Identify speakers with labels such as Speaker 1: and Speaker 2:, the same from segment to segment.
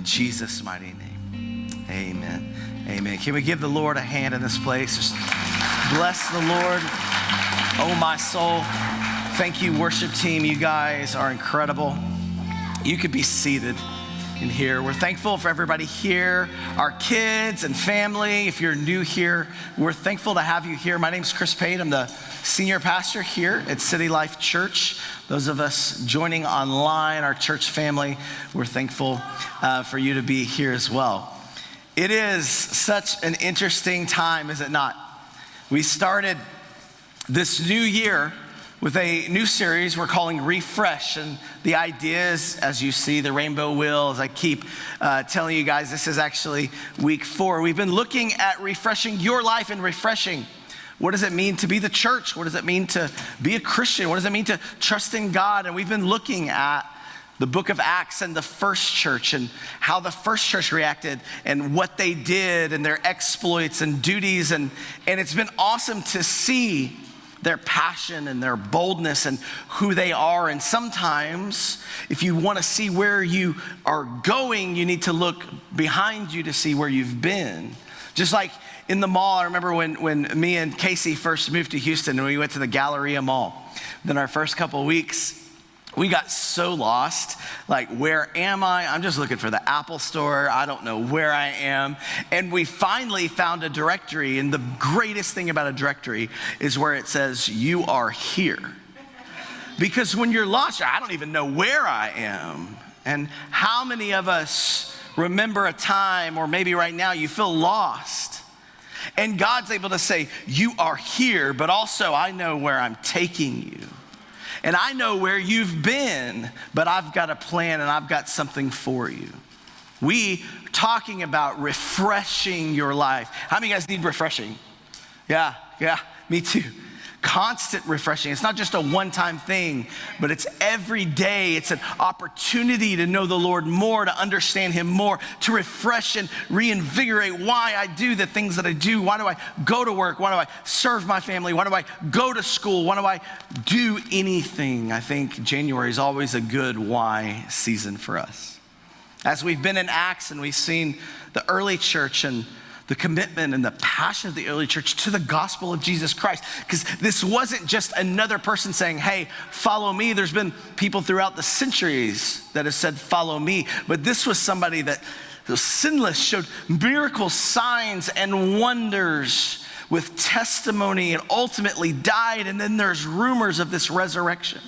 Speaker 1: In Jesus' mighty name, amen. Amen. Can we give the Lord a hand in this place? Just bless the Lord, oh my soul. Thank you, worship team. You guys are incredible. You could be seated in here. We're thankful for everybody here, our kids and family. If you're new here, we're thankful to have you here. My name's Chris Pate. I'm the senior pastor here at City Life Church. Those of us joining online, our church family, we're thankful for you to be here as well. It is such an interesting time, is it not? We started this new year with a new series we're calling Refresh. And the idea is, as you see the rainbow wheel, as I keep telling you guys, this is actually week 4. We've been looking at refreshing your life and refreshing. What does it mean to be the church? What does it mean to be a Christian? What does it mean to trust in God? And we've been looking at the book of Acts and the first church and how the first church reacted and what they did and their exploits and duties. And it's been awesome to see their passion and their boldness and who they are. And sometimes if you want to see where you are going, you need to look behind you to see where you've been. Just like in the mall, I remember when me and Casey first moved to Houston and we went to the Galleria Mall. Then our first couple of weeks, we got so lost, like, where am I? I'm just looking for the Apple store. I don't know where I am. And we finally found a directory, and the greatest thing about a directory is where it says, you are here. Because when you're lost, I don't even know where I am. And how many of us remember a time, or maybe right now, you feel lost? And God's able to say, you are here, but also I know where I'm taking you. And I know where you've been, but I've got a plan and I've got something for you. We are talking about refreshing your life. How many of you guys need refreshing? Yeah, me too. Constant refreshing. It's not just a one-time thing, but it's every day. It's an opportunity to know the Lord more, to understand him more, to refresh and reinvigorate why I do the things that I do. Why do I go to work? Why do I serve my family? Why do I go to school? Why do I do anything? I think January is always a good why season for us. As we've been in Acts and we've seen the early church and the commitment and the passion of the early church to the gospel of Jesus Christ. Because this wasn't just another person saying, hey, follow me. There's been people throughout the centuries that have said, follow me. But this was somebody that was sinless, showed miracles, signs, and wonders with testimony, and ultimately died. And then there's rumors of this resurrection.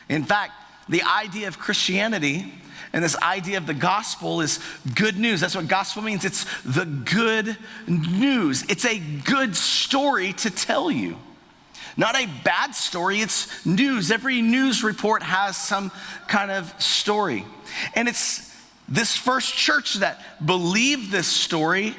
Speaker 1: In fact, the idea of Christianity and this idea of the gospel is good news. That's what gospel means. It's the good news. It's a good story to tell you. Not a bad story, it's news. Every news report has some kind of story. And it's this first church that believed this story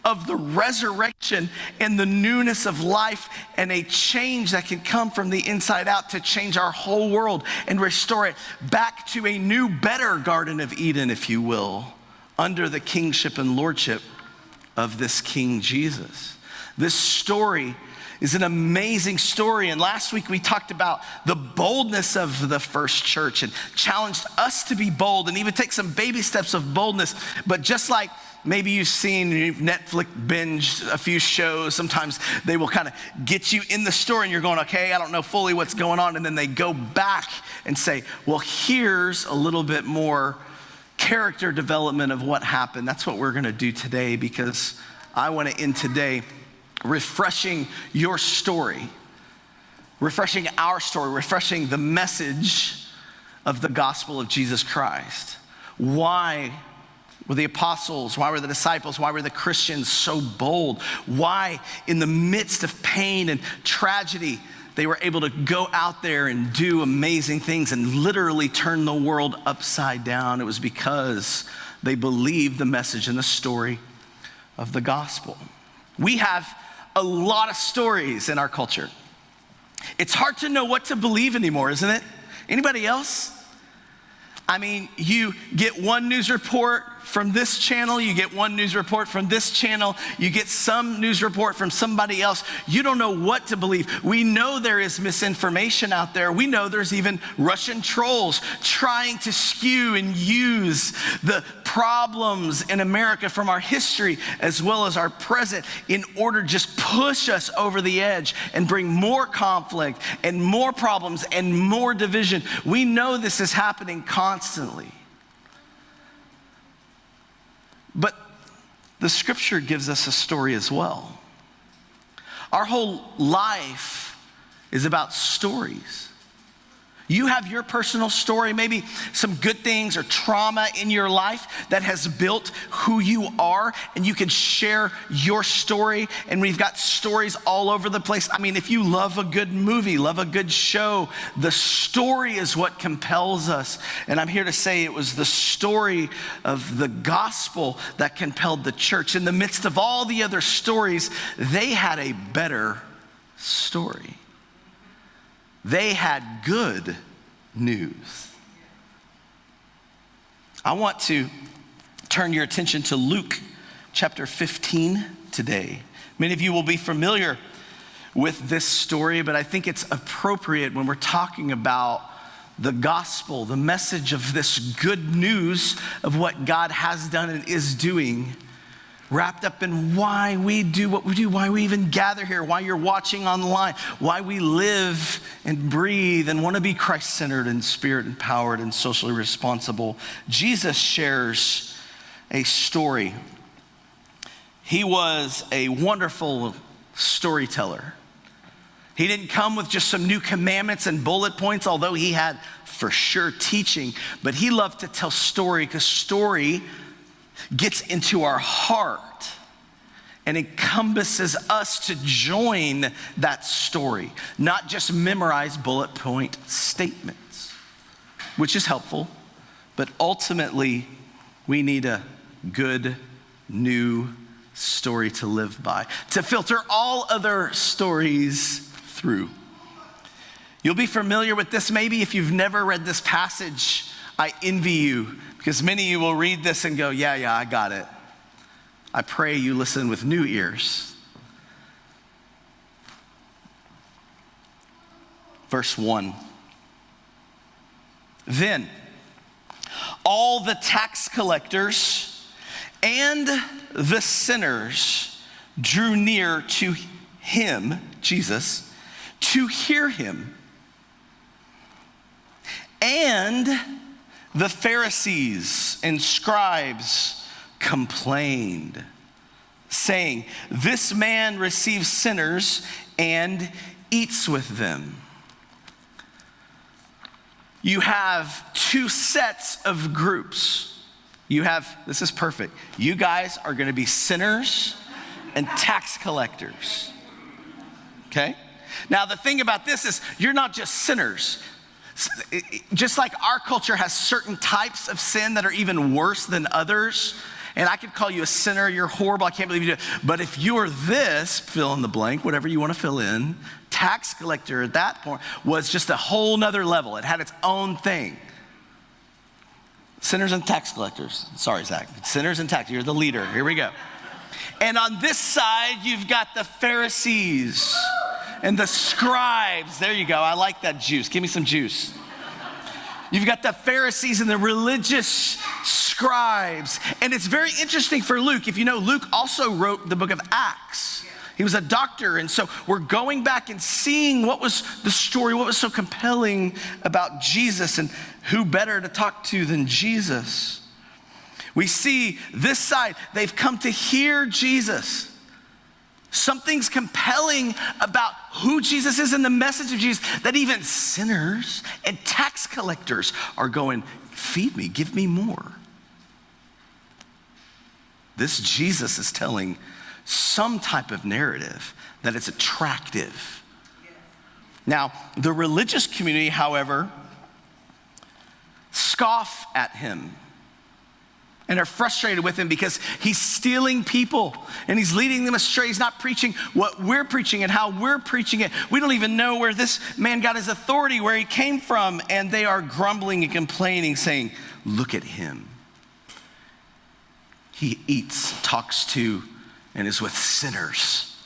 Speaker 1: of the resurrection and the newness of life and a change that can come from the inside out to change our whole world and restore it back to a new, better Garden of Eden, if you will, under the kingship and lordship of this King Jesus. This story is an amazing story. And last week we talked about the boldness of the first church and challenged us to be bold and even take some baby steps of boldness. But just like maybe you've Netflix binged a few shows. Sometimes they will kind of get you in the story and you're going, okay, I don't know fully what's going on. And then they go back and say, well, here's a little bit more character development of what happened. That's what we're going to do today, because I want to end today refreshing your story, refreshing our story, refreshing the message of the gospel of Jesus Christ. Why were the apostles, why were the disciples, why were the Christians so bold? Why, in the midst of pain and tragedy, they were able to go out there and do amazing things and literally turn the world upside down? It was because they believed the message and the story of the gospel. We have a lot of stories in our culture. It's hard to know what to believe anymore, isn't it? Anybody else? I mean, you get one news report from this channel, you get one news report from this channel, you get some news report from somebody else. You don't know what to believe. We know there is misinformation out there. We know there's even Russian trolls trying to skew and use the problems in America from our history as well as our present in order to just push us over the edge and bring more conflict and more problems and more division. We know this is happening constantly. But the scripture gives us a story as well. Our whole life is about stories. You have your personal story, maybe some good things or trauma in your life that has built who you are, and you can share your story. And we've got stories all over the place. I mean, if you love a good movie, love a good show, the story is what compels us. And I'm here to say it was the story of the gospel that compelled the church. In the midst of all the other stories, they had a better story. They had good news. I want to turn your attention to Luke chapter 15 today. Many of you will be familiar with this story, but I think it's appropriate when we're talking about the gospel, the message of this good news of what God has done and is doing, wrapped up in why we do what we do, why we even gather here, why you're watching online, why we live and breathe and want to be Christ-centered and spirit-empowered and socially responsible. Jesus shares a story. He was a wonderful storyteller. He didn't come with just some new commandments and bullet points, although he had for sure teaching, but he loved to tell story because story gets into our heart and encompasses us to join that story, not just memorize bullet point statements, which is helpful, but ultimately we need a good new story to live by, to filter all other stories through. You'll be familiar with this maybe if you've never read this passage. I envy you, because many of you will read this and go, yeah, I got it. I pray you listen with new ears. Verse 1. Then all the tax collectors and the sinners drew near to him, Jesus, to hear him. And the Pharisees and scribes complained, saying, "This man receives sinners and eats with them." You have two sets of groups. This is perfect. You guys are going to be sinners and tax collectors. Okay? Now, the thing about this is you're not just sinners. Just like our culture has certain types of sin that are even worse than others, and I could call you a sinner, you're horrible, I can't believe you do it. But if you're this, fill in the blank, whatever you want to fill in, tax collector at that point was just a whole nother level. It had its own thing. Sinners and tax collectors. Sorry, Zach. Sinners and tax, you're the leader. Here we go. And on this side, you've got the Pharisees and the scribes. There you go. I like that juice. Give me some juice. You've got the Pharisees and the religious scribes. And it's very interesting for Luke. If you know, Luke also wrote the book of Acts. He was a doctor. And so we're going back and seeing what was the story, what was so compelling about Jesus, and who better to talk to than Jesus. We see this side, they've come to hear Jesus. Something's compelling about who Jesus is and the message of Jesus that even sinners and tax collectors are going, feed me, give me more. This Jesus is telling some type of narrative that it's attractive. Now, the religious community, however, scoff at him and are frustrated with him because he's stealing people and he's leading them astray. He's not preaching what we're preaching and how we're preaching it. We don't even know where this man got his authority, where he came from. And they are grumbling and complaining, saying, look at him. He eats, talks to, and is with sinners.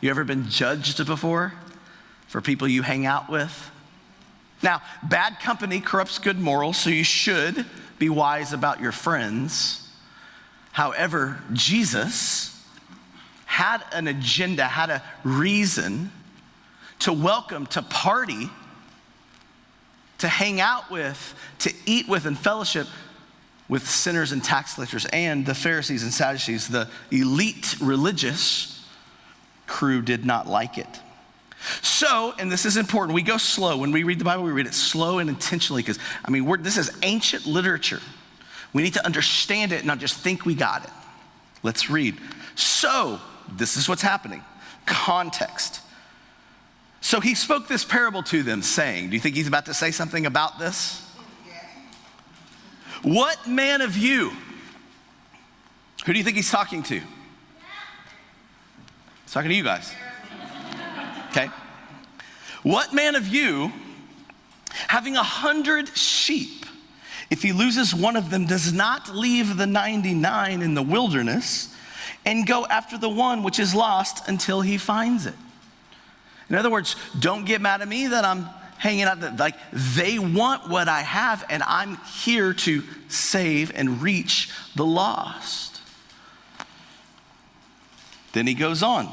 Speaker 1: You ever been judged before for people you hang out with? Now, bad company corrupts good morals, so you should be wise about your friends. However, Jesus had an agenda, had a reason to welcome, to party, to hang out with, to eat with and fellowship with sinners and tax collectors and the Pharisees and Sadducees. The elite religious crew did not like it. So, and this is important, we go slow. When we read the Bible, we read it slow and intentionally because, this is ancient literature. We need to understand it, not just think we got it. Let's read. So, this is what's happening. Context. So he spoke this parable to them, saying, do you think he's about to say something about this? What man of you? Who do you think he's talking to? He's talking to you guys. Okay. What man of you, having 100 sheep, if he loses one of them, does not leave the 99 in the wilderness and go after the one which is lost until he finds it? In other words, don't get mad at me that I'm hanging out. Like, they want what I have, and I'm here to save and reach the lost. Then he goes on.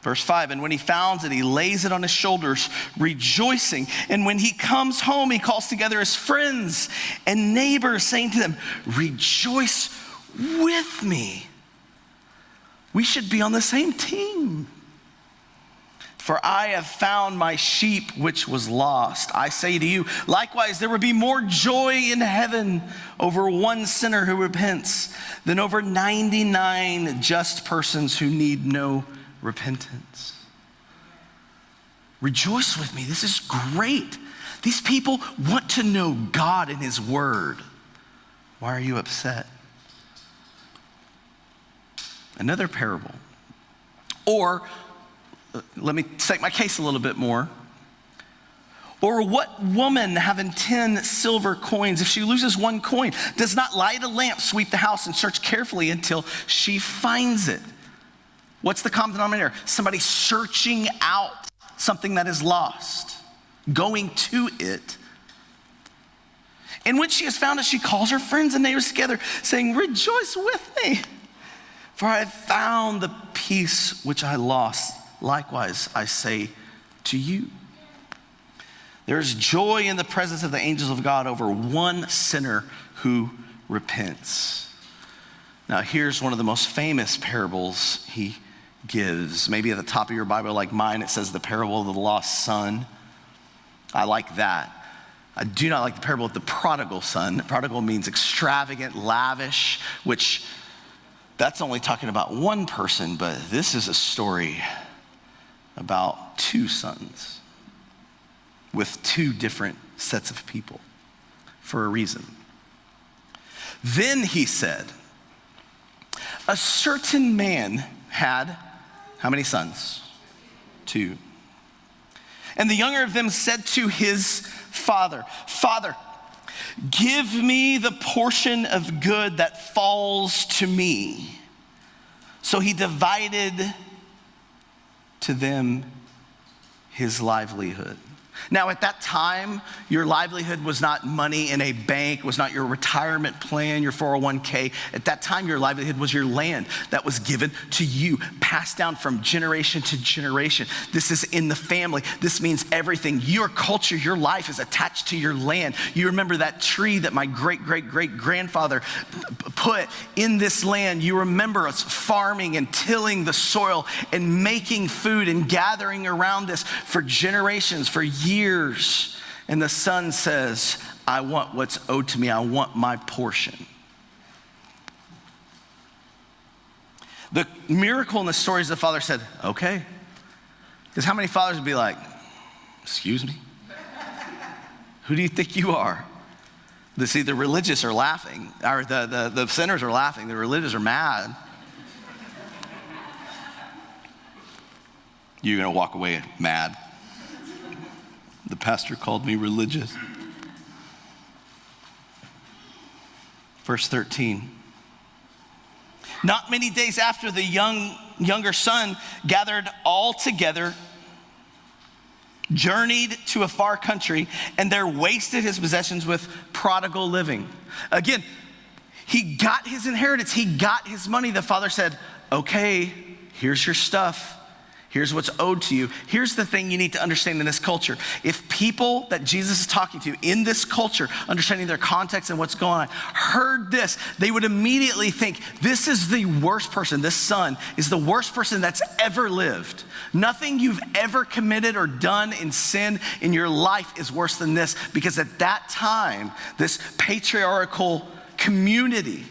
Speaker 1: Verse 5, and when he finds it, he lays it on his shoulders, rejoicing. And when he comes home, he calls together his friends and neighbors, saying to them, rejoice with me. We should be on the same team. For I have found my sheep which was lost. I say to you, likewise, there will be more joy in heaven over one sinner who repents than over 99 just persons who need no repentance. Rejoice with me. This is great. These people want to know God and his word. Why are you upset? Another parable. Or, let me state my case a little bit more. Or what woman having 10 silver coins, if she loses one coin, does not light a lamp, sweep the house, and search carefully until she finds it? What's the common denominator? Somebody searching out something that is lost, going to it. And when she has found it, she calls her friends and neighbors together, saying, rejoice with me, for I have found the piece which I lost. Likewise, I say to you. There's joy in the presence of the angels of God over one sinner who repents. Now, here's one of the most famous parables he gives. Maybe at the top of your Bible, like mine, it says the parable of the lost son. I like that. I do not like the parable of the prodigal son. Prodigal means extravagant, lavish, which that's only talking about one person, but this is a story about two sons with two different sets of people for a reason. Then he said, a certain man had how many sons? 2. And the younger of them said to his father, Father, give me the portion of good that falls to me. So he divided to them his livelihood. Now, at that time, your livelihood was not money in a bank, was not your retirement plan, your 401k. At that time, your livelihood was your land that was given to you, passed down from generation to generation. This is in the family. This means everything. Your culture, your life is attached to your land. You remember that tree that my great-great-great-grandfather put in this land. You remember us farming and tilling the soil and making food and gathering around this for generations, for years. And the son says, I want what's owed to me. I want my portion. The miracle in the story is the father said, okay. Because how many fathers would be like, excuse me? Who do you think you are? See, the religious are laughing, or the sinners are laughing. The religious are mad. You're going to walk away mad. The pastor called me religious. Verse 13. Not many days after, the younger son gathered all together journeyed to a far country, and there wasted his possessions with prodigal living. Again, he got his inheritance. He got his money. The father said, okay, here's your stuff. Here's what's owed to you. Here's the thing you need to understand in this culture. If people that Jesus is talking to in this culture, understanding their context and what's going on, heard this, they would immediately think, this is the worst person. This son is the worst person that's ever lived. Nothing you've ever committed or done in sin in your life is worse than this, because at that time, this patriarchal community,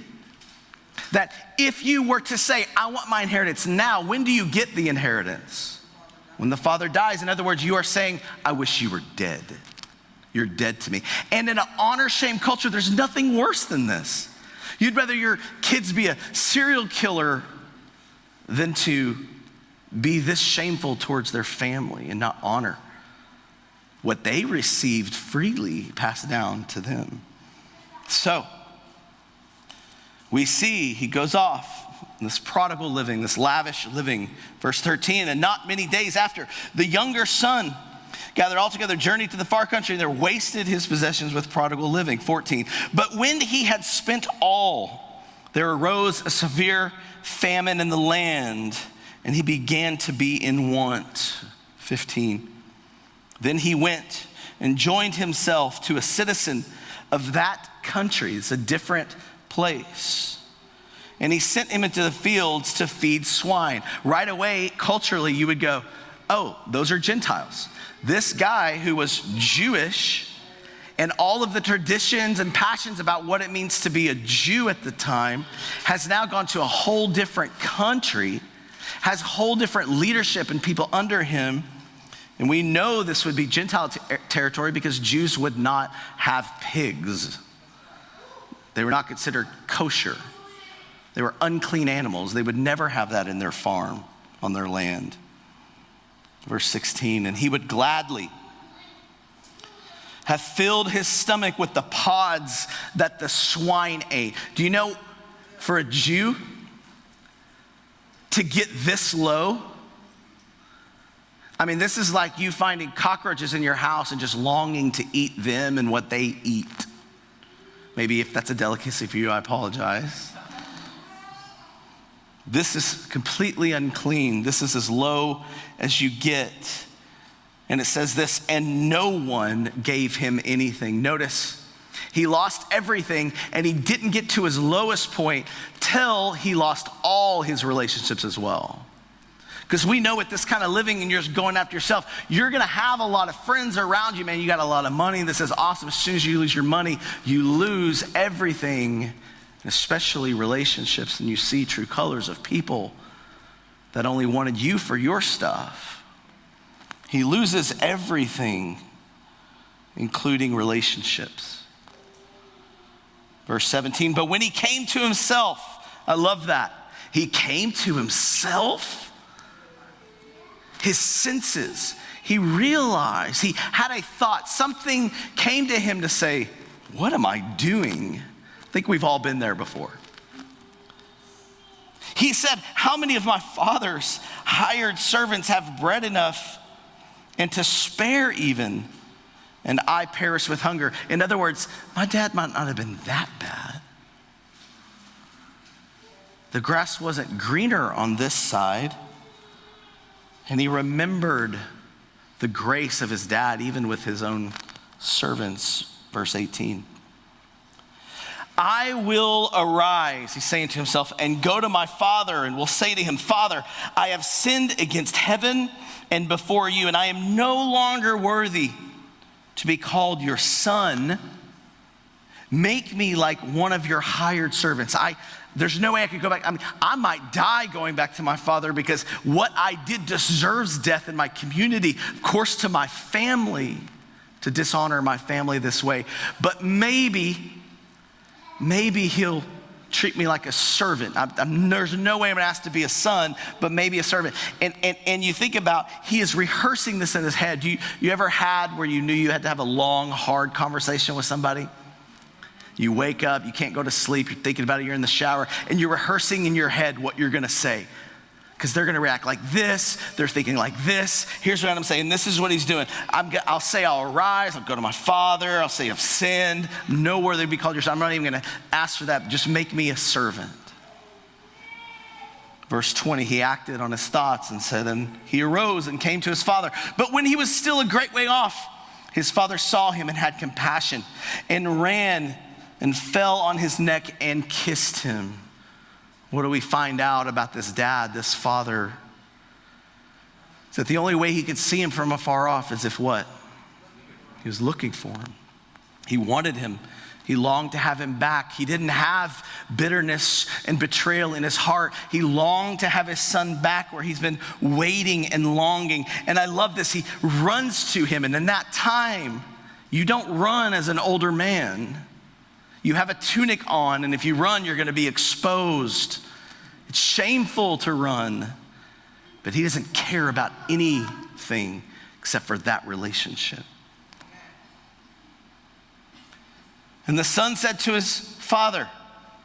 Speaker 1: that if you were to say, I want my inheritance now, when do you get the inheritance? When the father dies. In other words, you are saying, I wish you were dead. You're dead to me. And in an honor shame culture, there's nothing worse than this. You'd rather your kids be a serial killer than to be this shameful towards their family and not honor what they received freely passed down to them. So, we see he goes off this prodigal living, this lavish living. Verse 13, and not many days after, the younger son gathered all together, journeyed to the far country, and there wasted his possessions with prodigal living. 14, but when he had spent all, there arose a severe famine in the land, and he began to be in want. 15, then he went and joined himself to a citizen of that country. It's a different place. And he sent him into the fields to feed swine. Right away, culturally, you would go, oh, those are Gentiles. This guy who was Jewish and all of the traditions and passions about what it means to be a Jew at the time has now gone to a whole different country, has whole different leadership and people under him. And we know this would be Gentile territory because Jews would not have pigs. They were not considered kosher. They were unclean animals. They would never have that in their farm, on their land. Verse 16, and he would gladly have filled his stomach with the pods that the swine ate. Do you know, for a Jew to get this low, I mean, this is like you finding cockroaches in your house and just longing to eat them and what they eat. Maybe if that's a delicacy for you, I apologize. This is completely unclean. This is as low as you get. And it says this, and no one gave him anything. Notice, he lost everything, and he didn't get to his lowest point till he lost all his relationships as well. Because we know with this kind of living and you're just going after yourself, you're going to have a lot of friends around you, man. You got a lot of money. This is awesome. As soon as you lose your money, you lose everything, especially relationships. And you see true colors of people that only wanted you for your stuff. He loses everything, including relationships. Verse 17, but when he came to himself, I love that. He came to himself. His senses, he realized, he had a thought, something came to him to say, what am I doing? I think we've all been there before. He said, how many of my father's hired servants have bread enough and to spare even, and I perish with hunger? In other words, my dad might not have been that bad. The grass wasn't greener on this side. And he remembered the grace of his dad, even with his own servants. Verse 18. I will arise, he's saying to himself, and go to my father, and will say to him, Father, I have sinned against heaven and before you, and I am no longer worthy to be called your son. Make me like one of your hired servants. There's no way I could go back. I mean, I might die going back to my father because what I did deserves death in my community, of course, to my family, to dishonor my family this way. But maybe he'll treat me like a servant. There's no way I'm gonna ask to be a son, but maybe a servant. And you think about, he is rehearsing this in his head. You ever had where you knew you had to have a long, hard conversation with somebody? You wake up, you can't go to sleep, you're thinking about it, you're in the shower, and you're rehearsing in your head what you're gonna say. Because they're going to react like this. They're thinking like this. Here's what I'm saying. This is what he's doing. I'll say I'll arise. I'll go to my father. I'll say I've sinned. No worthy to be called your son. I'm not even going to ask for that. Just make me a servant. Verse 20, he acted on his thoughts and said, and he arose and came to his father. But when he was still a great way off, his father saw him and had compassion and ran and fell on his neck and kissed him. What do we find out about this dad, this father? It's that the only way he could see him from afar off is if what? He was looking for him. He wanted him. He longed to have him back. He didn't have bitterness and betrayal in his heart. He longed to have his son back where he's been waiting and longing. And I love this. He runs to him. And in that time, you don't run as an older man. You have a tunic on, and if you run, you're going to be exposed. It's shameful to run. But he doesn't care about anything except for that relationship. And the son said to his father,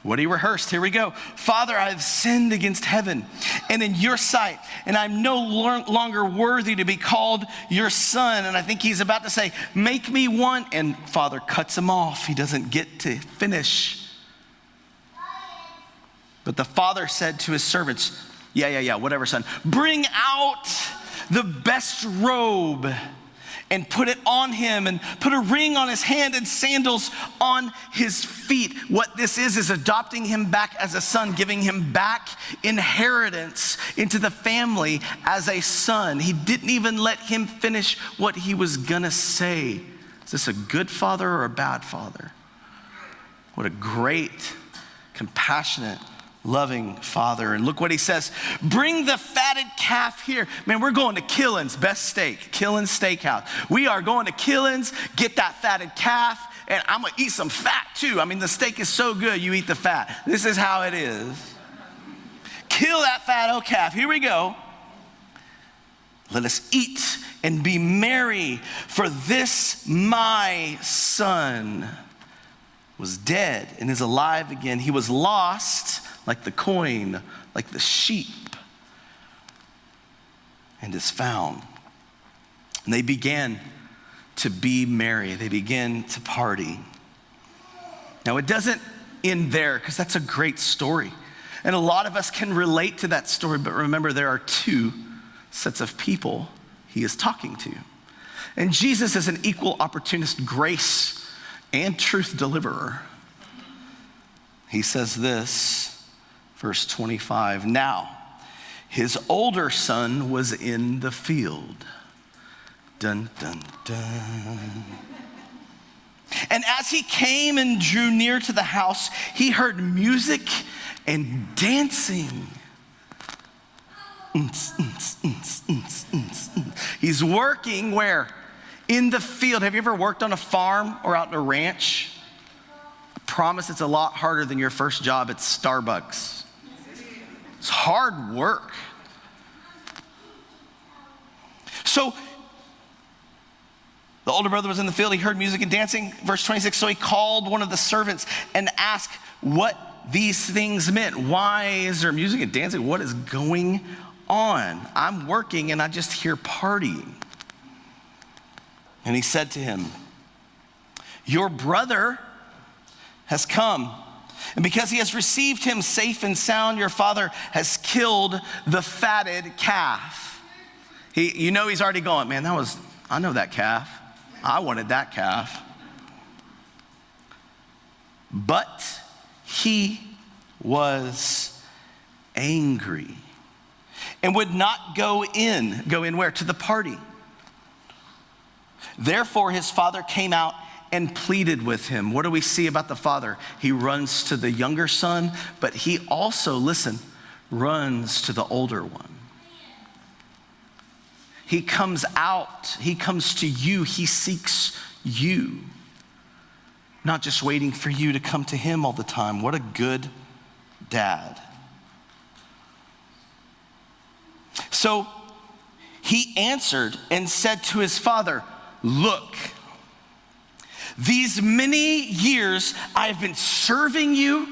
Speaker 1: what he rehearsed, here we go. Father, I have sinned against heaven and in your sight, and I'm no longer worthy to be called your son. And I think he's about to say, make me one. And father cuts him off. He doesn't get to finish. But the father said to his servants, yeah, whatever, son. Bring out the best robe and put it on him, and put a ring on his hand and sandals on his feet. What this is adopting him back as a son, giving him back inheritance into the family as a son. He didn't even let him finish what he was gonna say. Is this a good father or a bad father? What a great, compassionate, loving father. And look what he says. Bring the fatted calf here. Man, we're going to Killen's, best steak, Killen's Steakhouse. We are going to Killen's, get that fatted calf, and I'm gonna eat some fat too. I mean, the steak is so good, you eat the fat. This is how it is. Kill that fat old calf. Here we go. Let us eat and be merry, for this my son was dead and is alive again. He was lost like the coin, like the sheep, and is found. And they began to be merry. They began to party. Now, it doesn't end there, because that's a great story. And a lot of us can relate to that story, but remember, there are two sets of people he is talking to. And Jesus is an equal opportunist grace and truth deliverer. He says this, verse 25, now his older son was in the field. Dun, dun, dun. And as he came and drew near to the house, he heard music and dancing. He's working where? In the field. Have you ever worked on a farm or out in a ranch? I promise it's a lot harder than your first job at Starbucks. It's hard work. So the older brother was in the field. He heard music and dancing. Verse 26, so he called one of the servants and asked what these things meant. Why is there music and dancing? What is going on? I'm working and I just hear partying. And he said to him, your brother has come, and because he has received him safe and sound, your father has killed the fatted calf. He's already going, man, I know that calf. I wanted that calf. But he was angry and would not go in where? To the party. Therefore, his father came out and pleaded with him. What do we see about the father? He runs to the younger son, but he also, runs to the older one. He comes out, he comes to you, he seeks you. Not just waiting for you to come to him all the time. What a good dad. So he answered and said to his father, look, these many years I have been serving you.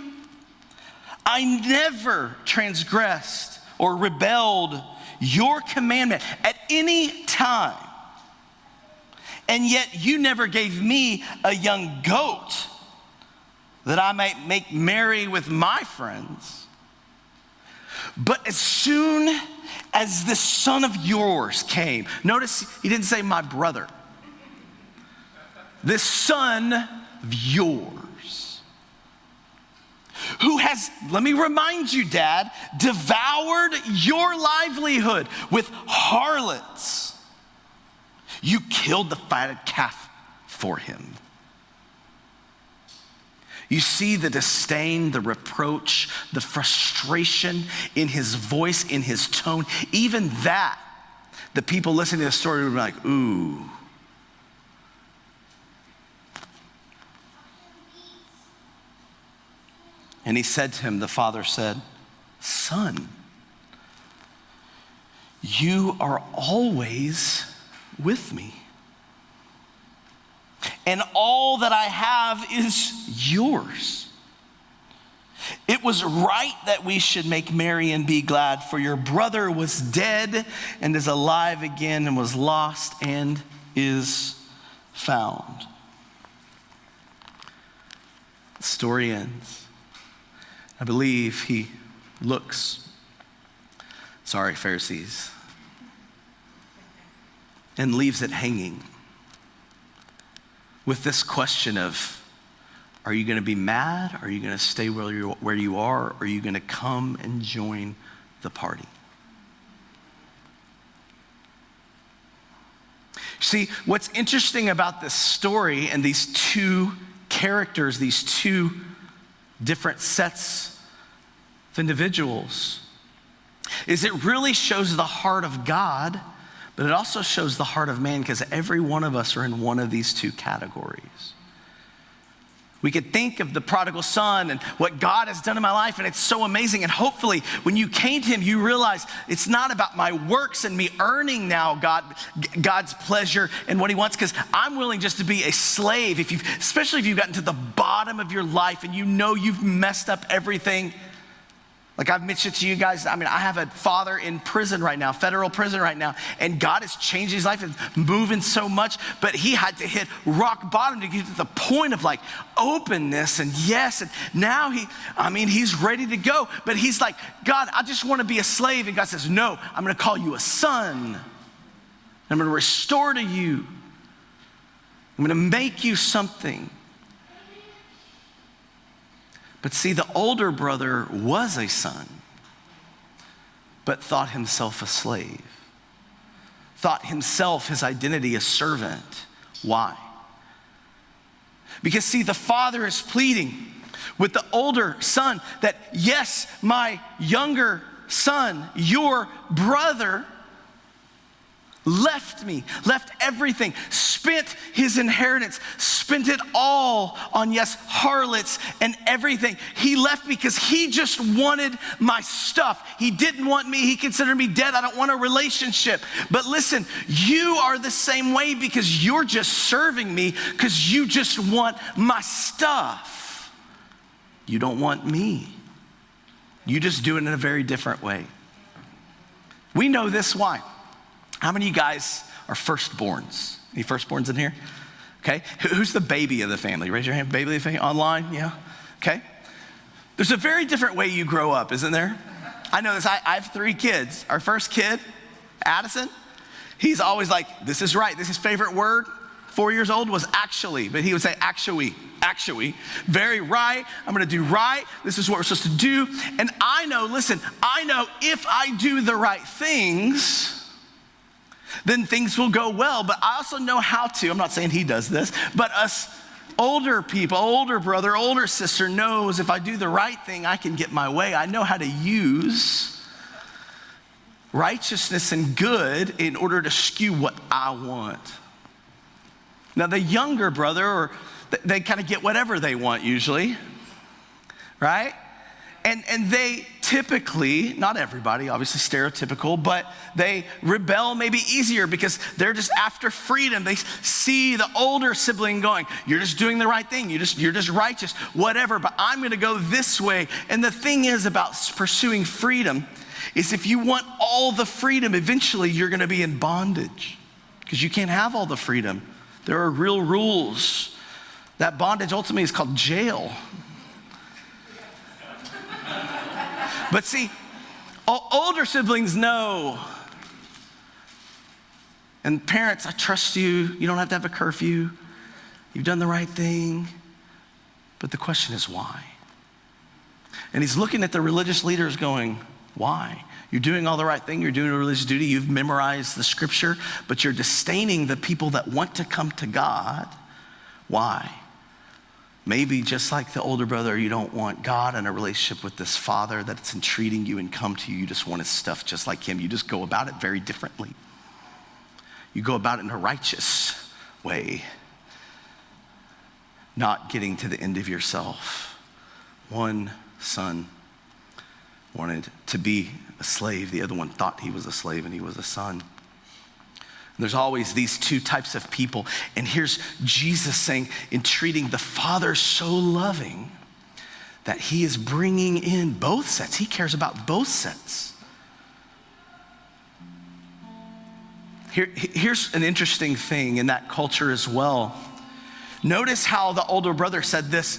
Speaker 1: I never transgressed or rebelled your commandment at any time, and yet you never gave me a young goat that I might make merry with my friends. But as soon as this son of yours came, notice he didn't say my brother, this son of yours, who has, let me remind you, Dad, devoured your livelihood with harlots, you killed the fatted calf for him. You see the disdain, the reproach, the frustration in his voice, in his tone. Even that, the people listening to the story would be like, ooh. And he said to him, the father said, son, you are always with me, and all that I have is yours. It was right that we should make merry and be glad, for your brother was dead and is alive again, and was lost and is found. The story ends. I believe he looks, sorry, Pharisees, and leaves it hanging with this question of, are you going to be mad? Are you going to stay where you are? Or are you going to come and join the party? See, what's interesting about this story and these two characters, these two different sets of individuals, is it really shows the heart of God, but it also shows the heart of man, because every one of us are in one of these two categories. We could think of the prodigal son and what God has done in my life, and it's so amazing. And hopefully when you came to him, you realize it's not about my works and me earning now God's pleasure and what he wants, because I'm willing just to be a slave. Especially if you've gotten to the bottom of your life and you know you've messed up everything. Like I've mentioned to you guys, I have a father in prison right now, federal prison right now, and God has changed his life and moving so much, but he had to hit rock bottom to get to the point of like openness and yes, and now he's ready to go, but he's like, God, I just want to be a slave, and God says, no, I'm going to call you a son. I'm going to restore to you. I'm going to make you something. But see, the older brother was a son, but thought himself a slave, thought himself, his identity, a servant. Why? Because see, the father is pleading with the older son that, yes, my younger son, your brother, left me, left everything, spent his inheritance, spent it all on, yes, harlots and everything. He left me because he just wanted my stuff. He didn't want me. He considered me dead. I don't want a relationship. But listen, you are the same way, because you're just serving me because you just want my stuff. You don't want me. You just do it in a very different way. We know this. Why? How many of you guys are firstborns? Any firstborns in here? Okay. Who's the baby of the family? Raise your hand. Baby of the family online? Yeah. Okay. There's a very different way you grow up, isn't there? I know this. I have 3 kids. Our first kid, Addison, he's always like, this is right. This is his favorite word. 4 years old was actually, but he would say actually, very right. I'm going to do right. This is what we're supposed to do. And I know if I do the right things, then things will go well. But I also know how to, I'm not saying he does this, but us older people, older brother, older sister knows if I do the right thing, I can get my way. I know how to use righteousness and good in order to skew what I want. Now the younger brother, they kind of get whatever they want usually, right? And they typically, not everybody, obviously stereotypical, but they rebel maybe easier because they're just after freedom. They see the older sibling going, you're just doing the right thing. You're just righteous, whatever, but I'm going to go this way. And the thing is about pursuing freedom is if you want all the freedom, eventually you're gonna be in bondage because you can't have all the freedom. There are real rules. That bondage ultimately is called jail. But see, older siblings know. And parents, I trust you. You don't have to have a curfew. You've done the right thing. But the question is why? And he's looking at the religious leaders going, why? You're doing all the right thing. You're doing a religious duty. You've memorized the scripture, but you're disdaining the people that want to come to God. Why? Maybe just like the older brother, you don't want God and a relationship with this father that's entreating you and come to you. You just want his stuff just like him. You just go about it very differently. You go about it in a righteous way, not getting to the end of yourself. One son wanted to be a slave. The other one thought he was a slave and he was a son. There's always these two types of people. And here's Jesus saying, in treating the Father so loving, that he is bringing in both sets. He cares about both sets. Here's an interesting thing in that culture as well. Notice how the older brother said this,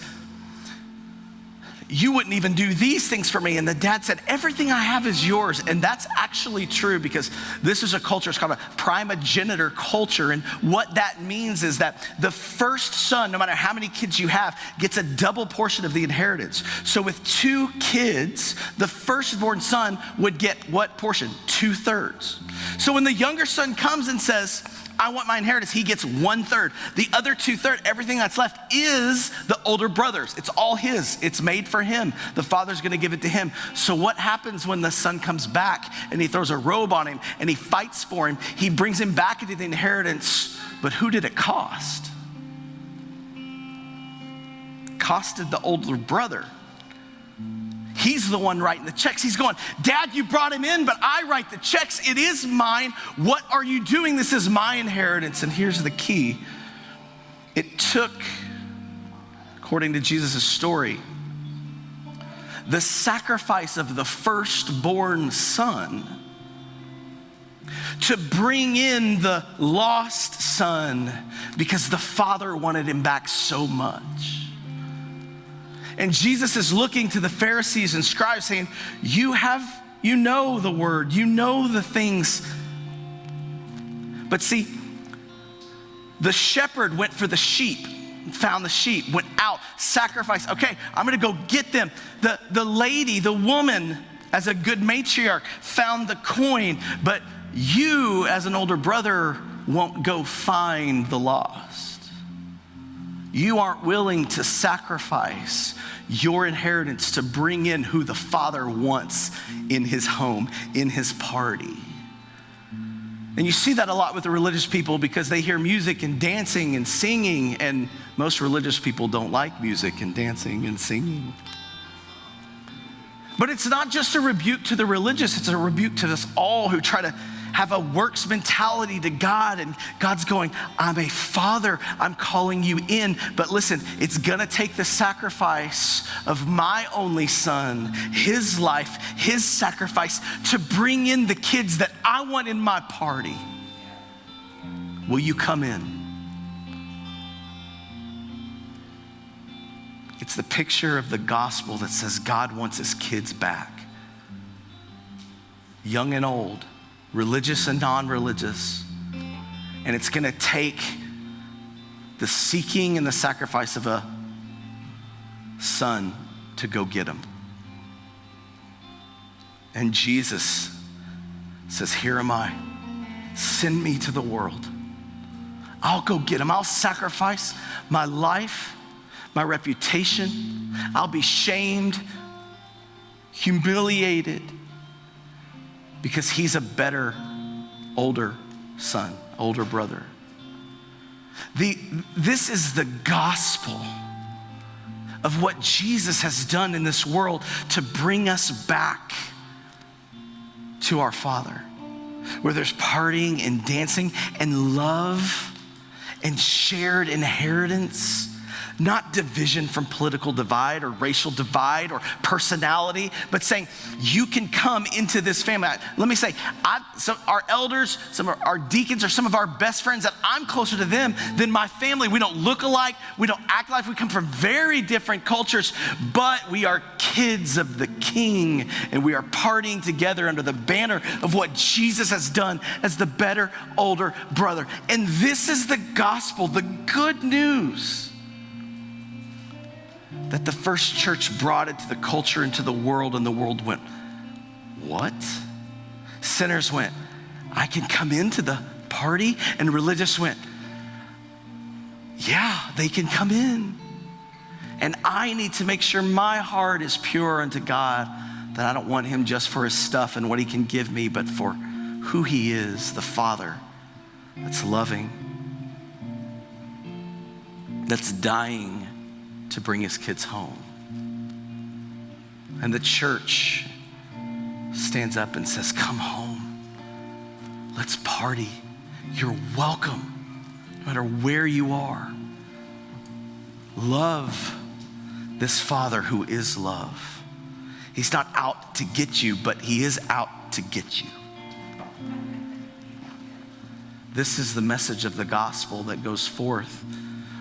Speaker 1: you wouldn't even do these things for me. And the dad said, everything I have is yours. And that's actually true because this is a culture, it's called a primogenitor culture. And what that means is that the first son, no matter how many kids you have, gets a double portion of the inheritance. So with 2 kids, the firstborn son would get what portion? 2/3. So when the younger son comes and says, I want my inheritance, he gets 1/3. The other 2/3, everything that's left is the older brother's. It's all his. It's made for him. The father's gonna give it to him. So what happens when the son comes back and he throws a robe on him and he fights for him? He brings him back into the inheritance, but who did it cost? It costed the older brother. He's the one writing the checks. He's going, Dad, you brought him in, but I write the checks. It is mine. What are you doing? This is my inheritance. And here's the key. It took, according to Jesus' story, the sacrifice of the firstborn son to bring in the lost son because the father wanted him back so much. And Jesus is looking to the Pharisees and scribes saying, you know the word, you know the things. But see, the shepherd went for the sheep, found the sheep, went out, sacrificed. Okay, I'm gonna go get them. The lady, the woman, as a good matriarch, found the coin, but you, as an older brother, won't go find the lost. You aren't willing to sacrifice your inheritance to bring in who the Father wants in his home, in his party. And you see that a lot with the religious people because they hear music and dancing and singing, and most religious people don't like music and dancing and singing. But it's not just a rebuke to the religious, it's a rebuke to us all who try to have a works mentality to God, and God's going, I'm a father, I'm calling you in, but listen, it's gonna take the sacrifice of my only son, his life, his sacrifice to bring in the kids that I want in my party. Will you come in? It's the picture of the gospel that says God wants his kids back, young and old, religious and non-religious. And it's gonna take the seeking and the sacrifice of a son to go get him. And Jesus says, here am I, send me to the world. I'll go get him. I'll sacrifice my life, my reputation. I'll be shamed, humiliated, because he's a better older son, older brother. This is the gospel of what Jesus has done in this world to bring us back to our Father, where there's partying and dancing and love and shared inheritance, not division from political divide or racial divide or personality, but saying you can come into this family. Let me say, some our elders, some of our deacons are some of our best friends that I'm closer to them than my family. We don't look alike, we don't act alike, we come from very different cultures, but we are kids of the King, and we are partying together under the banner of what Jesus has done as the better, older brother. And this is the gospel, the good news that the first church brought into the culture, into the world, and the world went, what? Sinners went, I can come into the party, and religious went, yeah, they can come in. And I need to make sure my heart is pure unto God, that I don't want him just for his stuff and what he can give me, but for who he is, the Father that's loving, that's dying to bring his kids home. And the church stands up and says, come home. Let's party. You're welcome, no matter where you are. Love this Father who is love. He's not out to get you, but he is out to get you. This is the message of the gospel that goes forth.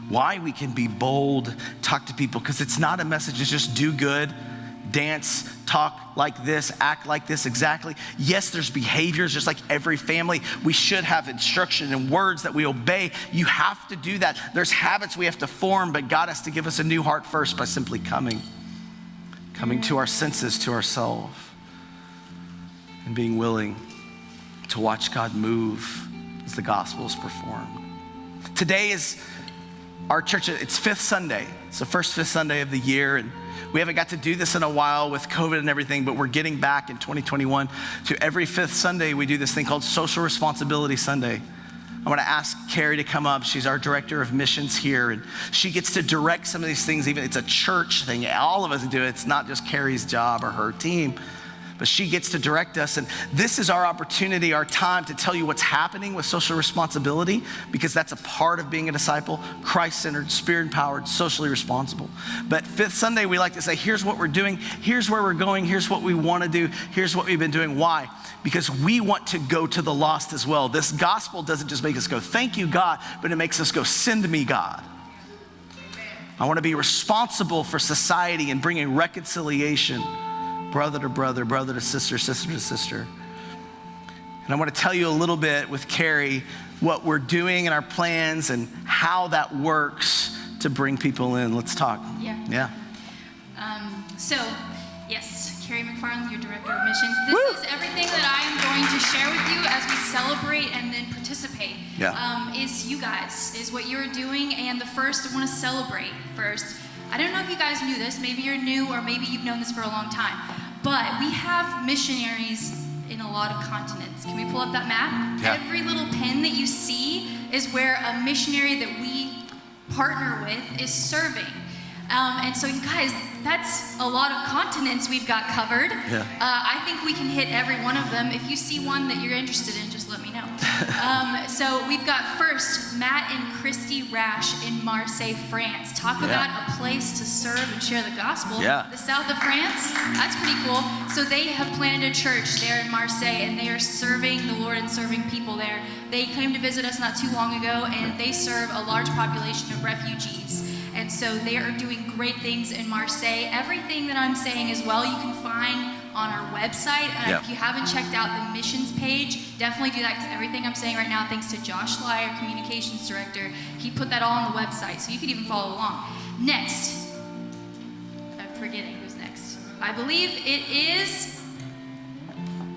Speaker 1: Why we can be bold, talk to people, because it's not a message that's just do good, dance, talk like this, act like this exactly. Yes, there's behaviors, just like every family. We should have instruction and words that we obey. You have to do that. There's habits we have to form, but God has to give us a new heart first by simply coming to our senses, to ourselves, and being willing to watch God move as the gospel is performed. Today is our church, it's fifth Sunday. It's the first fifth Sunday of the year, and we haven't got to do this in a while with COVID and everything, but we're getting back in 2021 to every fifth Sunday we do this thing called Social Responsibility Sunday. I want to ask Carrie to come up. She's our director of missions here, and she gets to direct some of these things. Even it's a church thing. All of us do it. It's not just Carrie's job or her team, but she gets to direct us. And this is our opportunity, our time to tell you what's happening with social responsibility, because that's a part of being a disciple, Christ-centered, spirit-empowered, socially responsible. But fifth Sunday, we like to say, here's what we're doing, here's where we're going, here's what we want to do, here's what we've been doing. Why? Because we want to go to the lost as well. This gospel doesn't just make us go, thank you, God, but it makes us go, send me, God. I want to be responsible for society and bringing reconciliation, brother to brother, brother to sister, sister to sister. And I want to tell you a little bit with Carrie what we're doing and our plans and how that works to bring people in. Let's talk. Yeah.
Speaker 2: Yes, Carrie McFarland, your director of missions. This is everything that I am going to share with you as we celebrate and then participate. Is you guys, is what you're doing. And the first, I want to celebrate first. I don't know if you guys knew this, maybe you're new or maybe you've known this for a long time, but we have missionaries in a lot of continents. Can we pull up that map?
Speaker 1: Yeah.
Speaker 2: Every little pin that you see is where a missionary that we partner with is serving. And so you guys, that's a lot of continents we've got covered. I think we can hit every one of them. If you see one that you're interested in, just let me know. So we've got first Matt and Christy Rash in Marseille, France. Talk about a place to serve and share the gospel. The south of France, that's pretty cool. So they have planted a church there in Marseille, and they are serving the Lord and serving people there. They came to visit us not too long ago, and they serve a large population of refugees. And so they are doing great things in Marseille. Everything that I'm saying as well, you can find on our website. And if you haven't checked out the missions page, definitely do that, because everything I'm saying right now, thanks to Josh Lai, our communications director, he put that all on the website, so you can even follow along. Next, I'm forgetting who's next. I believe it is...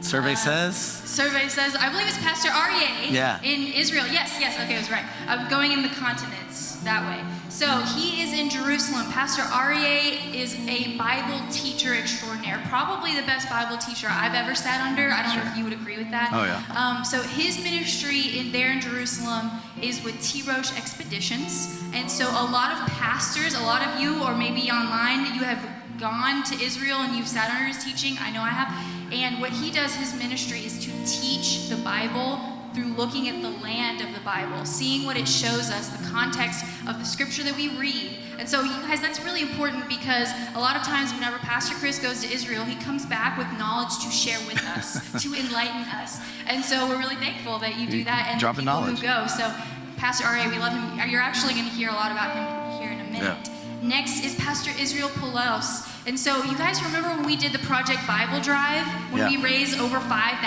Speaker 1: Survey says,
Speaker 2: I believe it's Pastor Aryeh in Israel. Yes, okay, I was right. I'm going in the continents that way. So he is in Jerusalem. Pastor Aryeh is a Bible teacher extraordinaire, probably the best Bible teacher I've ever sat under. I don't know if you would agree with that. So his ministry there in Jerusalem is with T. Roche Expeditions. And so a lot of pastors, a lot of you, or maybe online, you have gone to Israel and you've sat under his teaching. I know I have. And what he does, his ministry, is to teach the Bible through looking at the land of the Bible, seeing what it shows us, the context of the scripture that we read, And so, you guys, that's really important because a lot of times whenever Pastor Chris goes to Israel, he comes back with knowledge to share with us, to enlighten us. And so we're really thankful that you do that and the people
Speaker 1: knowledge.
Speaker 2: who go. So Pastor R.A., we love him. You're actually going to hear a lot about him here in a minute.
Speaker 1: Yeah.
Speaker 2: Next is Pastor Israel Poulos. And so you guys remember when we did the Project Bible Drive, when we raised over $5,000?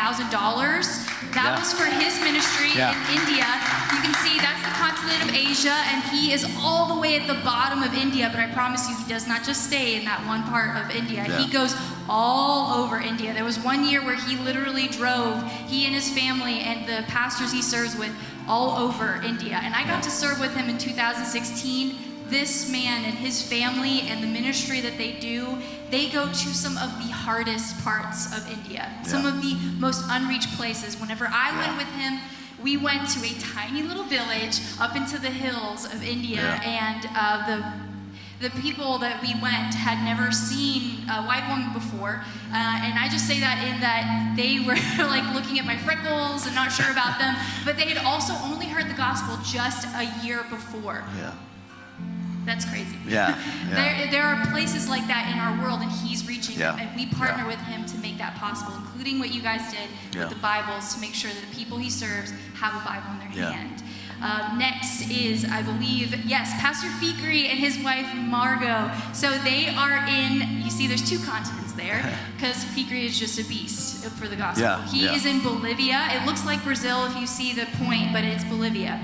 Speaker 2: That was for his ministry in India. You can see that's the continent of Asia, and he is all the way at the bottom of India, but I promise you, he does not just stay in that one part of India. He goes all over India. There was one year where he literally drove, he and his family and the pastors he serves with, all over India. And I got to serve with him in 2016. This man and his family and the ministry that they do, they go to some of the hardest parts of India, some of the most unreached places. Whenever I went with him, we went to a tiny little village up into the hills of India, and the people that we went had never seen a white woman before, and I just say that in that they were like looking at my freckles and not sure about them, but they had also only heard the gospel just a year before. That's crazy. There are places like that in our world, and he's reaching them, and we partner with him to make that possible, including what you guys did with the Bibles, to make sure that the people he serves have a Bible in their hand. Next is, I believe, Pastor Fikri and his wife Margot. So they are in, you see there's two continents there, because Fikri is just a beast for the gospel. He is in Bolivia. It looks like Brazil if you see the point, but it's Bolivia.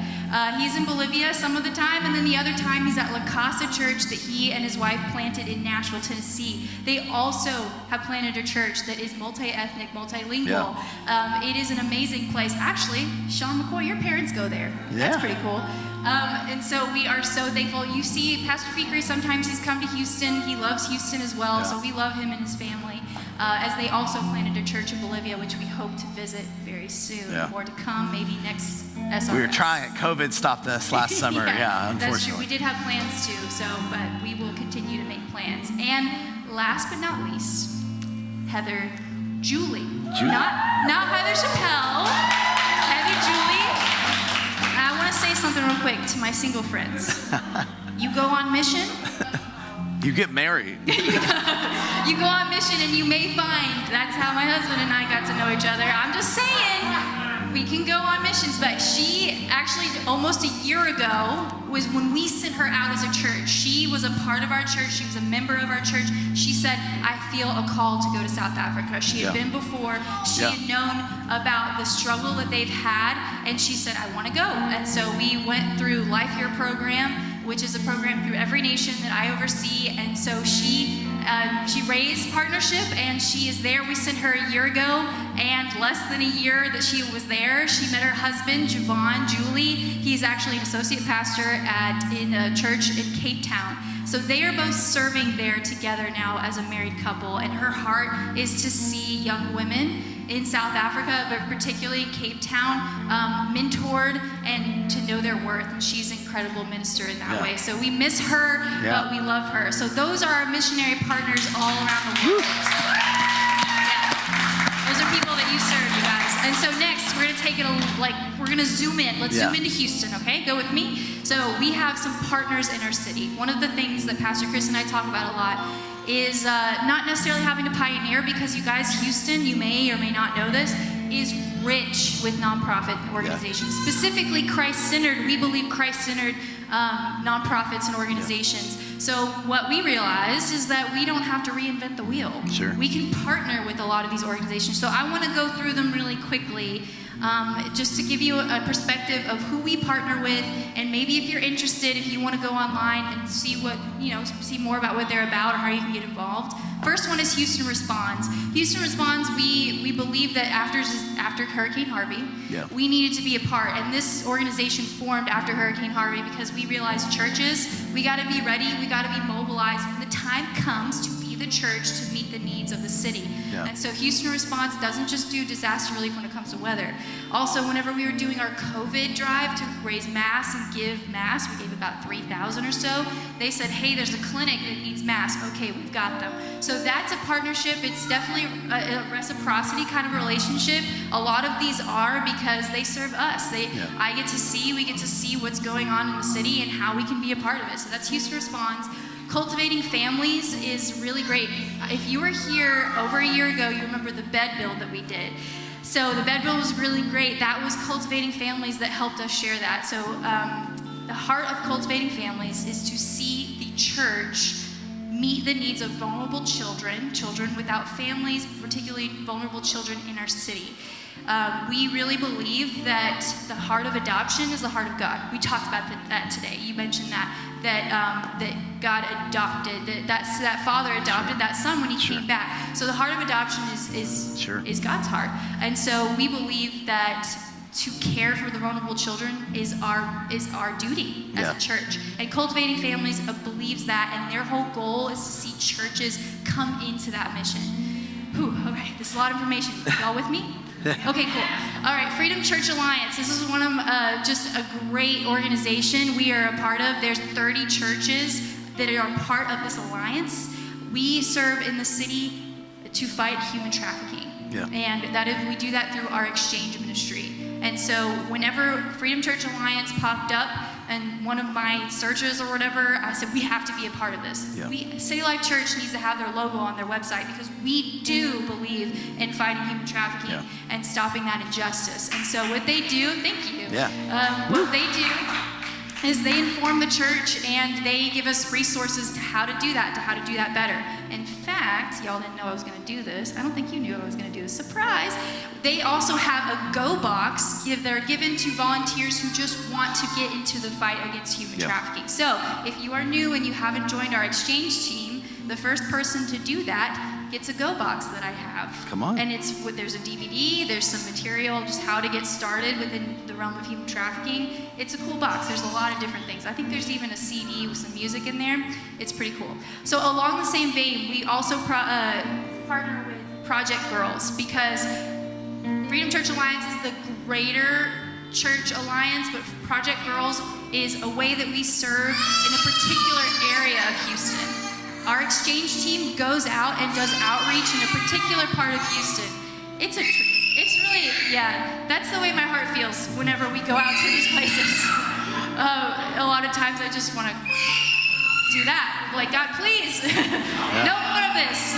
Speaker 2: He's in Bolivia some of the time, and then the other time he's at La Casa Church that he and his wife planted in Nashville, Tennessee. They also have planted a church that is multi-ethnic, multilingual. It is an amazing place. Actually, Sean McCoy, your parents go there. That's pretty cool. And so we are so thankful. You see Pastor Fikri, sometimes he's come to Houston. He loves Houston as well, so we love him and his family. As they also planted a church in Bolivia, which we hope to visit very soon. More to come, maybe next SRS.
Speaker 1: We were trying it. COVID stopped us last summer. Unfortunately.
Speaker 2: That's true. We did have plans too, but we will continue to make plans. And last but not least, Julie. Not Heather Chappelle. Heather Julie. I want to say something real quick to my single friends. You go on mission.
Speaker 1: You get married.
Speaker 2: You go on mission and you may find, that's how my husband and I got to know each other. I'm just saying, we can go on missions. But she actually, almost a year ago, was when we sent her out as a church. She was a part of our church. She was a member of our church. She said, I feel a call to go to South Africa. She had been before. She had known about the struggle that they've had. And she said, I want to go. And so we went through Life Here program, which is a program through every nation that I oversee. And so she raised partnership, and she is there. We sent her a year ago, and less than a year that she was there, she met her husband, Javon Julie. He's actually an associate pastor in a church in Cape Town. So they are both serving there together now as a married couple, and her heart is to see young women in South Africa, but particularly Cape Town, mentored and to know their worth. And she's an incredible minister in that way. So we miss her, but we love her. So those are our missionary partners all around the world. Those are people that you serve, you guys. And so next, we're going to take it, we're going to zoom in. Let's zoom into Houston, okay? Go with me. So we have some partners in our city. One of the things that Pastor Chris and I talk about a lot is not necessarily having to pioneer, because you guys, Houston, you may or may not know this, is rich with nonprofit organizations. Specifically Christ-centered, we believe Christ-centered nonprofits and organizations. So what we realized is that we don't have to reinvent the wheel. We can partner with a lot of these organizations. So I want to go through them really quickly, just to give you a perspective of who we partner with, and maybe if you're interested, if you want to go online and see see more about what they're about or how you can get involved. First one is Houston Responds. Houston Responds, we believe that after Hurricane Harvey, we needed to be a part. And this organization formed after Hurricane Harvey because we realized churches, we got to be ready, we got to be mobilized when the time comes to be the church to meet the needs of the city.
Speaker 1: Yeah.
Speaker 2: And so Houston Response doesn't just do disaster relief when it comes to weather. Also, whenever we were doing our COVID drive to raise masks and give masks, we gave about 3,000 or so. They said, hey, there's a clinic that needs masks. Okay, we've got them. So that's a partnership. It's definitely a reciprocity kind of relationship. A lot of these are because they serve us. We get to see what's going on in the city and how we can be a part of it. So that's Houston Responds. Cultivating families is really great. If you were here over a year ago, you remember the bed build that we did. So the bed build was really great. That was Cultivating Families that helped us share that. So the heart of Cultivating Families is to see the church meet the needs of vulnerable children without families, particularly vulnerable children in our city. We really believe that the heart of adoption is the heart of God. We talked about that today. You mentioned that God adopted, that father adopted that son when he came back. So the heart of adoption is God's heart. And so we believe that to care for the vulnerable children is our duty as a church. And Cultivating Families believes that, and their whole goal is to see churches come into that mission. Whew, okay, this is a lot of information. Y'all with me? Okay, cool. All right, Freedom Church Alliance. This is one of just a great organization we are a part of. There's 30 churches that are part of this alliance. We serve in the city to fight human trafficking.
Speaker 1: Yeah.
Speaker 2: And we do that through our exchange ministry. And so whenever Freedom Church Alliance popped up and one of my searches or whatever, I said, we have to be a part of this. Yeah. City Life Church needs to have their logo on their website because we do believe in fighting human trafficking and stopping that injustice. And so what they do, thank you. Yeah. What they do is they inform the church and they give us resources to how to do that better. In fact, y'all didn't know I was going to do this. I don't think you knew I was going to do this. Surprise! They also have a Go box that are given to volunteers who just want to get into the fight against human trafficking. So if you are new and you haven't joined our exchange team, the first person to do that gets a Go box that I have.
Speaker 1: Come on.
Speaker 2: And there's a DVD, there's some material, just how to get started within the realm of human trafficking. It's a cool box. There's a lot of different things. I think there's even a CD with some music in there. It's pretty cool. So along the same vein, we also partner with Project Girls because Freedom Church Alliance is the greater church alliance, but Project Girls is a way that we serve in a particular area of Houston. Our exchange team goes out and does outreach in a particular part of Houston. It's really, that's the way my heart feels whenever we go out to these places. A lot of times I just want to do that. Like, God, please, no more of this.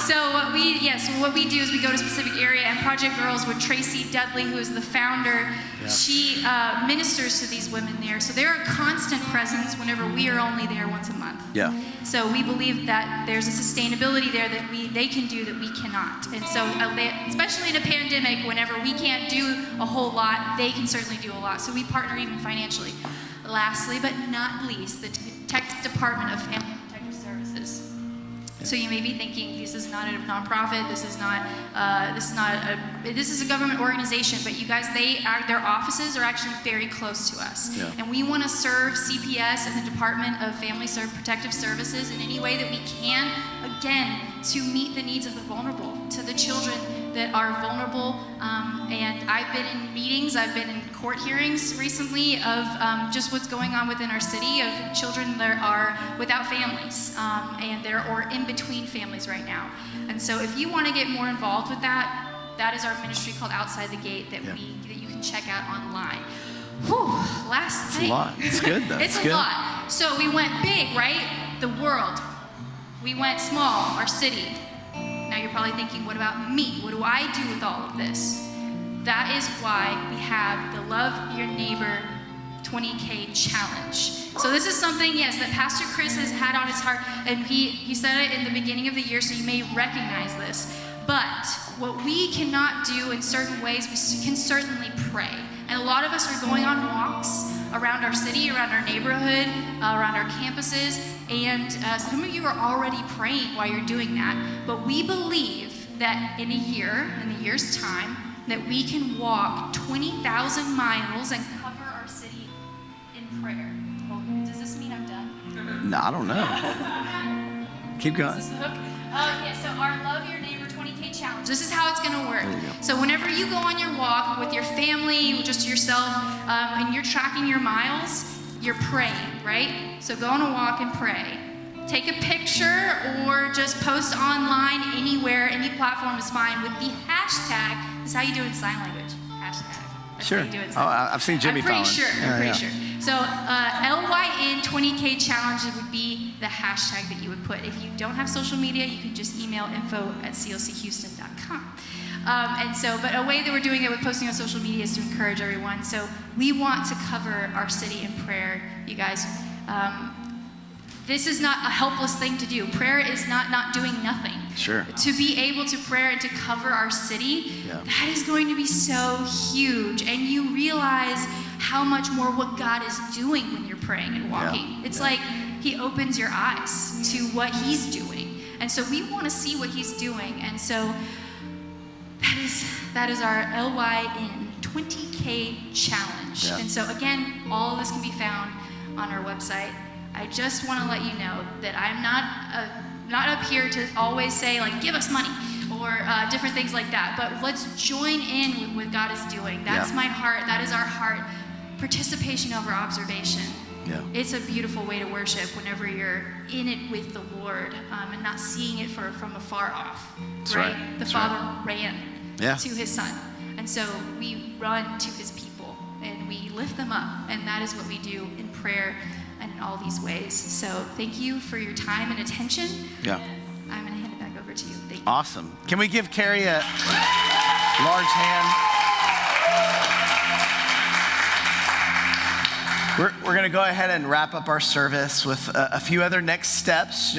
Speaker 2: So what we do is we go to a specific area, and Project Girls with Tracy Dudley, who is the founder, she ministers to these women there. So they're a constant presence whenever we are only there once a month. Yeah. So we believe that there's a sustainability there that they can do that we cannot. And so especially in a pandemic, whenever we can't do a whole lot, they can certainly do a lot. So we partner even financially. Lastly, but not least, the Texas Department of Family and Protective Services. So you may be thinking, this is not a nonprofit. This is a government organization. But you guys, their offices are actually very close to us, and we want to serve CPS and the Department of Family Protective Services in any way that we can. Again, to meet the needs of the vulnerable, to the children that are vulnerable. And I've been in meetings, I've been in court hearings recently of just what's going on within our city of children that are without families or in between families right now. And so if you want to get more involved with that is our ministry called Outside the Gate that you can check out online. Whew, last thing.
Speaker 1: It's a lot. It's good though.
Speaker 2: It's a lot. So we went big, right? The world. We went small, our city. Now you're probably thinking, what about me? What do I do with all of this? That is why we have the Love Your Neighbor 20K challenge. So this is something, that Pastor Chris has had on his heart, and he said it in the beginning of the year, so you may recognize this. But what we cannot do in certain ways, we can certainly pray. And a lot of us are going on walks around our city, around our neighborhood, around our campuses, and some of you are already praying while you're doing that. But we believe that in a year's time, that we can walk 20,000 miles and cover our city in prayer. Well, does this mean I'm done?
Speaker 1: No, I don't know. Keep going.
Speaker 2: Is this the hook? So our Love Your Neighbor 20K challenge. This is how it's going to work.
Speaker 1: There you go.
Speaker 2: So whenever you go on your walk with your family, just yourself, and you're tracking your miles, you're praying, right? So go on a walk and pray. Take a picture or just post online anywhere, any platform is fine with the hashtag. This is how you do it in sign language. Hashtag. That's
Speaker 1: Sure.
Speaker 2: how you do it in
Speaker 1: Oh,
Speaker 2: sign language.
Speaker 1: I've seen Jimmy
Speaker 2: I'm pretty
Speaker 1: Fallon.
Speaker 2: sure.
Speaker 1: Yeah,
Speaker 2: I'm pretty
Speaker 1: yeah.
Speaker 2: sure. So LYN 20K challenge would be the hashtag that you would put. If you don't have social media, you can just email info@clchouston.com. But a way that we're doing it with posting on social media is to encourage everyone. So we want to cover our city in prayer, you guys. This is not a helpless thing to do. Prayer is not doing nothing.
Speaker 1: Sure.
Speaker 2: To be able to pray and to cover our city, that is going to be so huge. And you realize how much more what God is doing when you're praying and walking. It's like he opens your eyes to what he's doing. And so we want to see what he's doing. And so that is our LYN 20K challenge.
Speaker 1: Yeah.
Speaker 2: And so again, all of this can be found on our website. I just want to let you know that I'm not up here to always say, like, give us money or different things like that. But let's join in with what God is doing. That's my heart. That is our heart. Participation over observation.
Speaker 1: Yeah.
Speaker 2: It's a beautiful way to worship whenever you're in it with the Lord and not seeing it from afar off.
Speaker 1: That's
Speaker 2: right?
Speaker 1: right.
Speaker 2: The
Speaker 1: That's
Speaker 2: Father
Speaker 1: right.
Speaker 2: ran to his Son. And so we run to his people and we lift them up. And that is what we do in prayer and in all these ways. So thank you for your time and attention.
Speaker 1: Yeah.
Speaker 2: I'm going to hand it back over to you. Thank you.
Speaker 1: Awesome. Can we give Carrie a large hand? We're going to go ahead and wrap up our service with a few other next steps.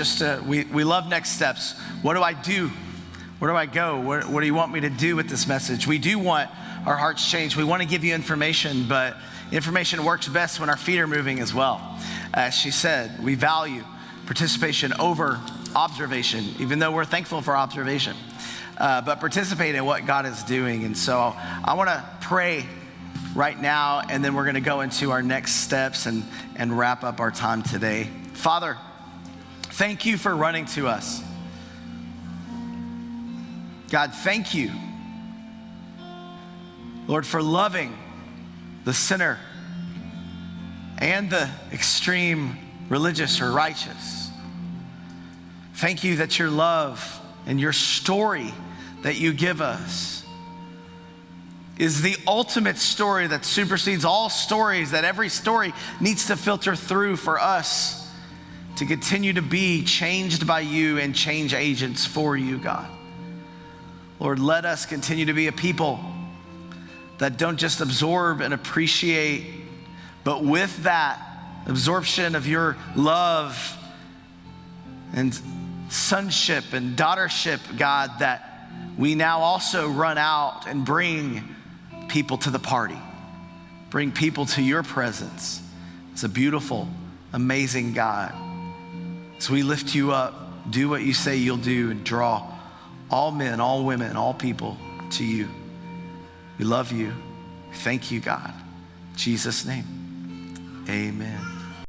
Speaker 1: We love next steps. What do I do? Where do I go? What do you want me to do with this message? We do want our hearts changed. We want to give you information, but information works best when our feet are moving as well. As she said, we value participation over observation, even though we're thankful for observation. But participate in what God is doing. And so I want to pray right now, and then we're going to go into our next steps and wrap up our time today. Father, thank you for running to us. God, thank you, Lord, for loving the sinner and the extreme religious or righteous. Thank you that your love and your story that you give us is the ultimate story that supersedes all stories, that every story needs to filter through for us to continue to be changed by you and change agents for you, God. Lord, let us continue to be a people that don't just absorb and appreciate, but with that absorption of your love and sonship and daughtership, God, that we now also run out and bring people to the party, bring people to your presence. It's a beautiful, amazing God. So we lift you up, do what you say you'll do, and draw all men, all women, all people to you. We love you. Thank you, God. In Jesus' name, amen.